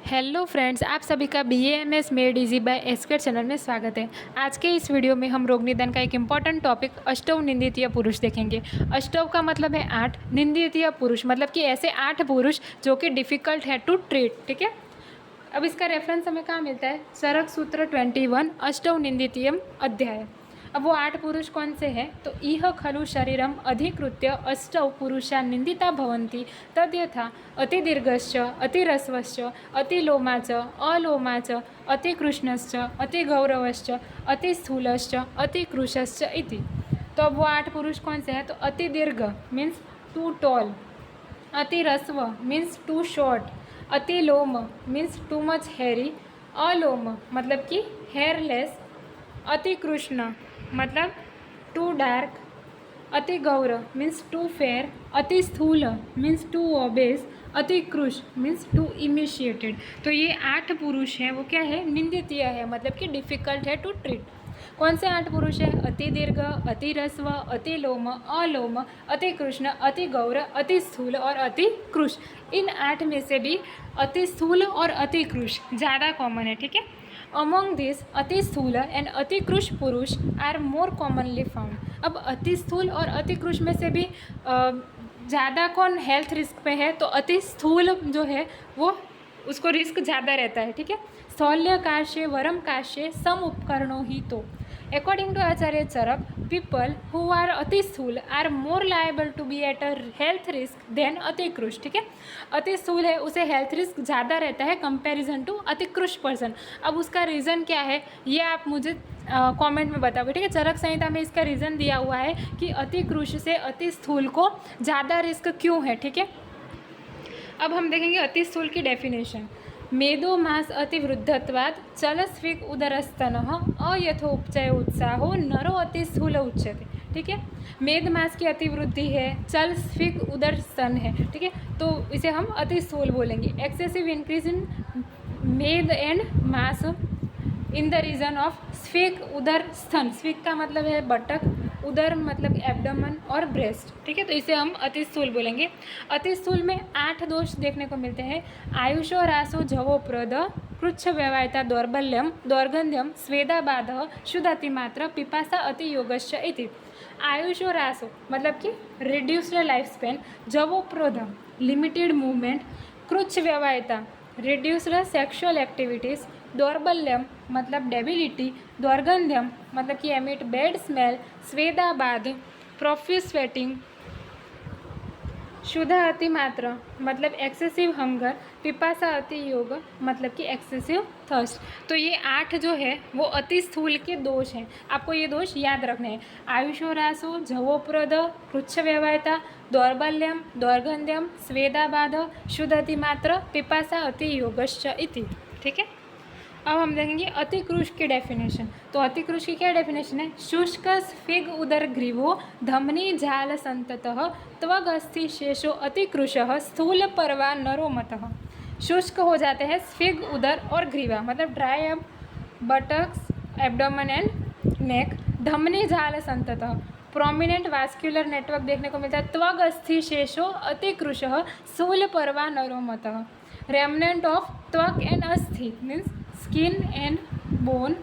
Hello friends, आप सभी का BAMS made easy by Esquare channel में स्वागत है। आज के इस वीडियो में हम रोग निदान का एक इम्पॉर्टेंट टॉपिक अष्टौ निंदितीय पुरुष देखेंगे। अष्टौ का मतलब है 8, निंदितीय पुरुष मतलब कि ऐसे 8 पुरुष जो कि डिफ़िकल्ट है टू ट्रीट। ठीक है, अब इसका रेफरेंस हमें कहाँ मिलता है? चरक सूत्र 21 अष्टौ निंदितीयम अध्याय। अब वो 8 पुरुष कौन से हैं? तो इह खलु शरीरम अधिकृत्य अष्टौ पुरुषा निंदिता भवन्ति तद्यथा अतिदीर्घश्च अतिरस्वश्च अतिलोमाच अलोमाच अतिकृष्णश्च अतिगौरवश्च अतिस्थूलश्च अतिकृशश्च इति। तो अब वो 8 पुरुष कौन से हैं? तो अतिदीर्घ मीन्स टू टॉल, अतिरस्व मीन्स टू शॉर्ट, अतिलोम मीन्स टू मच हेरी, अलोम मतलब कि हेयरलेस, अतिकृष्ण मतलब टू डार्क, अति गौर मीन्स टू फेयर, अति स्थूल मीन्स टू ओबेस, अति कृश मीन्स टू इमिशिएटेड। तो ये 8 पुरुष हैं, वो क्या है? निंदितीय है, मतलब कि डिफ़िकल्ट है टू ट्रीट। कौन से 8 पुरुष हैं? अति दीर्घ, अति रस्व, अति लोम, अलोम, अति कृष्ण, अति गौर, अति स्थूल और अति कृश। इन 8 में से भी अति स्थूल और अति कृश ज़्यादा कॉमन है। ठीक है, अमोंग दिस अति स्थूल एंड अति कृश पुरुष आर मोर कॉमनली फाउंड। अब अति स्थूल और अति कृश में से भी ज़्यादा कौन हेल्थ रिस्क पे है? तो अति स्थूल जो है वो उसको रिस्क ज़्यादा रहता है। ठीक है, स्थौल्य काश्य वरम काश्य सम उपकरणों ही तो according to Acharya Charak people who are अति स्थूल are more liable to be at a health risk than अतिकृश। ठीक है, अति स्थूल है उसे हेल्थ रिस्क ज़्यादा रहता है कंपैरिजन टू अतिकृश पर्सन। अब उसका रीज़न क्या है ये आप मुझे कमेंट में बताओगे। ठीक है, चरक संहिता में इसका रीज़न दिया हुआ है कि अतिकृश से अति स्थूल को ज़्यादा रिस्क क्यों है। ठीक है, अब हम देखेंगे अति स्थूल की डेफिनेशन। मेदो मास अतिवृद्धत्वात् चलस्विक उदरस्तनः अयथोपचय उत्साहो नरो अति स्थूल उच्यते। ठीक है, मेद मास की अतिवृद्धि है, चल स्फिक उदर स्तन है। ठीक है, तो इसे हम अति स्थूल बोलेंगे। एक्सेसिव इंक्रीज इन मेद and mass in the region of स्फिक उदर स्तन। स्फिक का मतलब है बटक, उदर मतलब एब्डोमेन और ब्रेस्ट। ठीक है, तो इसे हम अति स्थूल बोलेंगे। अति स्थूल में 8 दोष देखने को मिलते हैं। आयुषो रासो झवोप्रद कृच्छ व्यवायता दौर्बल्यम दौर्गंध्यम स्वेदाबाध शुद्धातिमात्र पिपासा अति योगश्च इति। आयुषो रासो मतलब कि रिड्यूस्ड लाइफ स्पेन, झवोप्रद लिमिटेड मूवमेंट, कृच्छ व्यवायता रिड्यूस्ड सेक्शुअल एक्टिविटीज़, दौर्बल्यम मतलब डेबिलिटी, दौर्गंध्यम मतलब कि एमिट बैड स्मेल, स्वेदाबाध प्रोफ्यूज स्वेटिंग, शुद्ध अतिमात्र मतलब एक्सेसिव हंगर, पिपासा अति योग मतलब कि एक्सेसिव थर्स्ट। तो ये 8 जो है वो अति स्थूल के दोष हैं, आपको ये दोष याद रखने हैं। आयुषोरासो झवोप्रद कृच्छ व्यवायता दौर्बल्यम दौर्गंध्यम स्वेदाबाध शुद्ध अतिमात्र पिपासा अति योगश्च इति। ठीक है, अब हम देखेंगे अतिकृश की डेफिनेशन। तो अतिकृश की क्या डेफिनेशन है? शुष्क स्फिग उदर ग्रीवो धमनी झाल संततः त्वगस्थि शेषो अतिकृशः स्थूल परवा नरोमतः। शुष्क हो जाते हैं स्फिग उदर और ग्रीवा मतलब dry up buttocks abdomen and neck, धमनी झाल संततः प्रोमिनेंट वास्क्यूलर नेटवर्क देखने को मिलता है, त्वगस्थि शेषो अतिकृशः स्थूल परवा नरोमतः, रेमनेंट ऑफ त्वक एंड अस्थि मीन्स स्किन एंड बोन,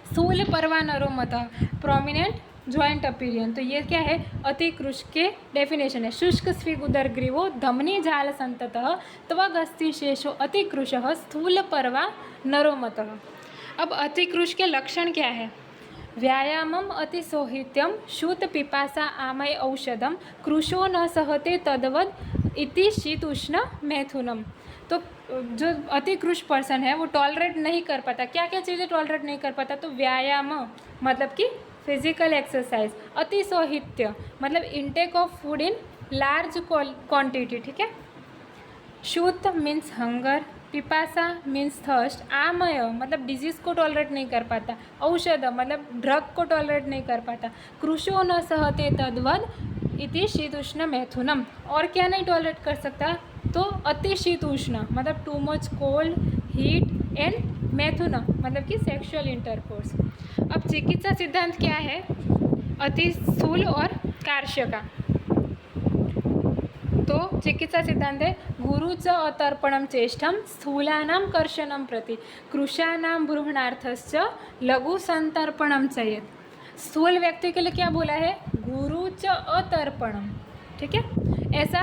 स्थूल परवा नरोमतः प्रोमिनेंट जॉइंट अपीरियन। तो ये क्या है? अतिकृश के डेफिनेशन है। शुष्क स्फिग उदर ग्रीवो धमनी झाल संततः त्वगस्थि शेषो अतिकृशः स्थूल परवा नरोमतः। अब अतिकृश के लक्षण क्या है? व्यायामम अतिसौहित्यम शूत पिपासा आमय औषधम कृशो न सहते तद्वद इति शीत उष्ण मैथुनम। तो जो अतिकृश पर्सन है वो टॉलरेट नहीं कर पाता। क्या क्या चीज़ें टॉलरेट नहीं कर पाता? तो व्यायाम मतलब कि फिजिकल एक्सरसाइज, अतिसौहित्य मतलब intake of food in large quantity. ठीक है, शूत मीन्स हंगर, पिपासा मीन्स थर्स्ट, आमय मतलब डिजीज़ को टॉलरेट नहीं कर पाता, औषध मतलब ड्रग को टॉलरेट नहीं कर पाता, कृशो न सहते तद्वद इति शीतोष्ण मैथुनम। और क्या नहीं टॉलरेट कर सकता? तो अति शीतोष्ण मतलब too much cold, heat and मैथुन मतलब कि सेक्सुअल इंटरकोर्स। अब चिकित्सा सिद्धांत क्या है अति स्थूल और कार्श्य का? तो चिकित्सा सिद्धांत है गुरु च अतर्पणम चेष्टम स्थूलानां कर्षणम प्रति कृशानां भ्रूणार्थश्च लघु संतर्पणम चयेत। स्थूल व्यक्ति के लिए क्या बोला है? गुरु च अतर्पणम। ठीक है, ऐसा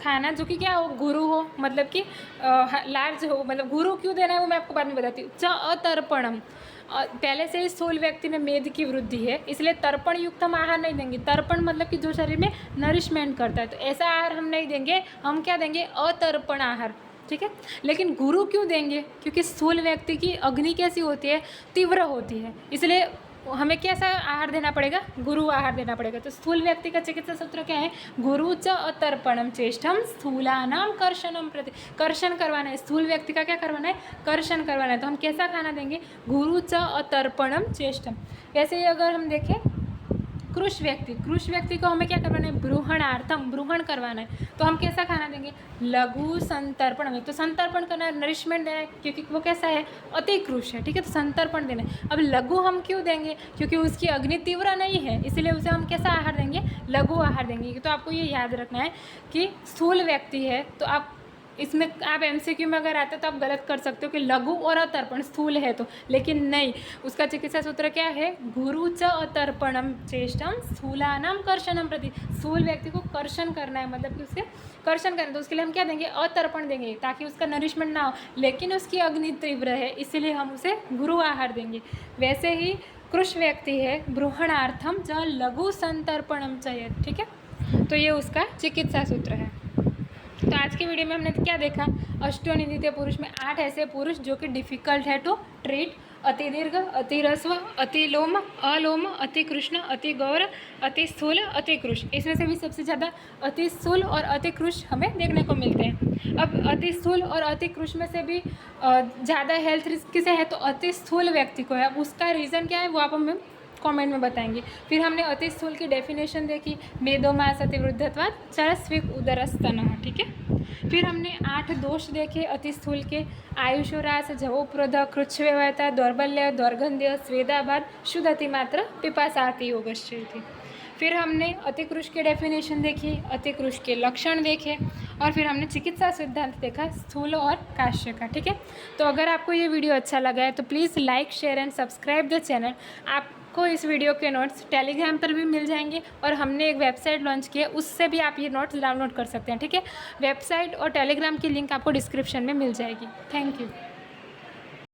खाना जो कि क्या हो, गुरु हो, मतलब कि लार्ज हो, मतलब गुरु क्यों देना है वो मैं आपको बाद में बताती हूँ। च अतर्पणम, पहले से ही स्थूल व्यक्ति में मेद की वृद्धि है, इसलिए तर्पण युक्त हम आहार नहीं देंगे। तर्पण मतलब कि जो शरीर में नरिशमेंट करता है, तो ऐसा आहार हम नहीं देंगे। हम क्या देंगे? अतर्पण आहार। ठीक है, लेकिन गुरु क्यों देंगे? क्योंकि स्थूल व्यक्ति की अग्नि कैसी होती है? तीव्र होती है, इसलिए हमें कैसा आहार देना पड़ेगा? गुरु आहार देना पड़ेगा। तो स्थूल व्यक्ति का चिकित्सा सूत्र क्या है? गुरु च अतर्पणम चेष्टम स्थूलानाम कर्षणम प्रति। कर्षण करवाना है, स्थूल व्यक्ति का क्या करवाना है? कर्षण करवाना है। तो हम कैसा खाना देंगे? गुरु च अतर्पणम चेष्टम। वैसे ही अगर हम देखें कृष व्यक्ति को हमें क्या करवाना है? ब्रूहणार्थम, ब्रूहण करवाना है। तो हम कैसा खाना देंगे? लघु संतर्पण में। तो संतर्पण करना है, नरिशमेंट देना है, क्योंकि वो कैसा है? अति कृष है। ठीक है, तो संतर्पण देना है। अब लघु हम क्यों देंगे? क्योंकि उसकी अग्नि तीव्र नहीं है, इसलिए उसे हम कैसा आहार देंगे? लघु आहार देंगे। तो आपको ये याद रखना है कि स्थूल व्यक्ति है, तो आप इसमें आप एमसीक्यू में अगर आते तो आप गलत कर सकते हो कि लघु और अतर्पण स्थूल है तो, लेकिन नहीं, उसका चिकित्सा सूत्र क्या है? गुरु च अतर्पणम चेष्टम स्थूलानाम कर्षणम प्रति। स्थूल व्यक्ति को कर्षण करना है, मतलब कि उसके कर्षण करना, तो उसके लिए हम क्या देंगे? अतर्पण देंगे, ताकि उसका नरिशमेंट ना हो, लेकिन उसकी अग्नि तीव्र है, इसीलिए हम उसे गुरु आहार देंगे। वैसे ही कृष व्यक्ति है, ब्रूहणार्थम च लघु संतर्पणम चयेत। ठीक है, तो ये उसका चिकित्सा सूत्र है। तो आज की वीडियो में हमने क्या देखा? अष्टोनिंदित पुरुष में 8 ऐसे पुरुष जो कि डिफ़िकल्ट है टू ट्रीट। अति दीर्घ, अति ह्रस्व, अति लोम, अलोम, अति कृष्ण, अति गौर, अति स्थूल, अति कृश। इसमें से भी सबसे ज़्यादा अति स्थूल और अति कृश हमें देखने को मिलते हैं। अब अति स्थूल और अति कृश में से भी ज़्यादा हेल्थ रिस्क किसे है? तो अति स्थूल व्यक्ति को है। अब उसका रीज़न क्या है वो आप हमें कमेंट में बताएंगे। फिर हमने अति स्थूल की डेफिनेशन देखी, मेदोमास अतिवृद्धत्वात् चरस्विक उदरस्तनः। ठीक है, फिर हमने 8 दोष देखे अति स्थूल के, आयुषोरास, जवोप्रोध, कृच्छव्यवता, दौर्बल्य, दौर्गंध्य, स्वेदाबाद, शुद्ध अतिमात्र, पिपासाति योगश्चेति थी। फिर हमने अतिकृष के डेफिनेशन देखी, अतिकृष के लक्षण देखे, और फिर हमने चिकित्सा सिद्धांत देखा स्थूल और काश्य का। ठीक है, तो अगर आपको ये वीडियो अच्छा लगा है तो please like, share and subscribe the channel. आपको इस वीडियो के नोट्स टेलीग्राम पर भी मिल जाएंगे, और हमने एक वेबसाइट लॉन्च की है, उससे भी आप ये नोट्स डाउनलोड कर सकते हैं। ठीक है, वेबसाइट और टेलीग्राम की लिंक आपको डिस्क्रिप्शन में मिल जाएगी। Thank you.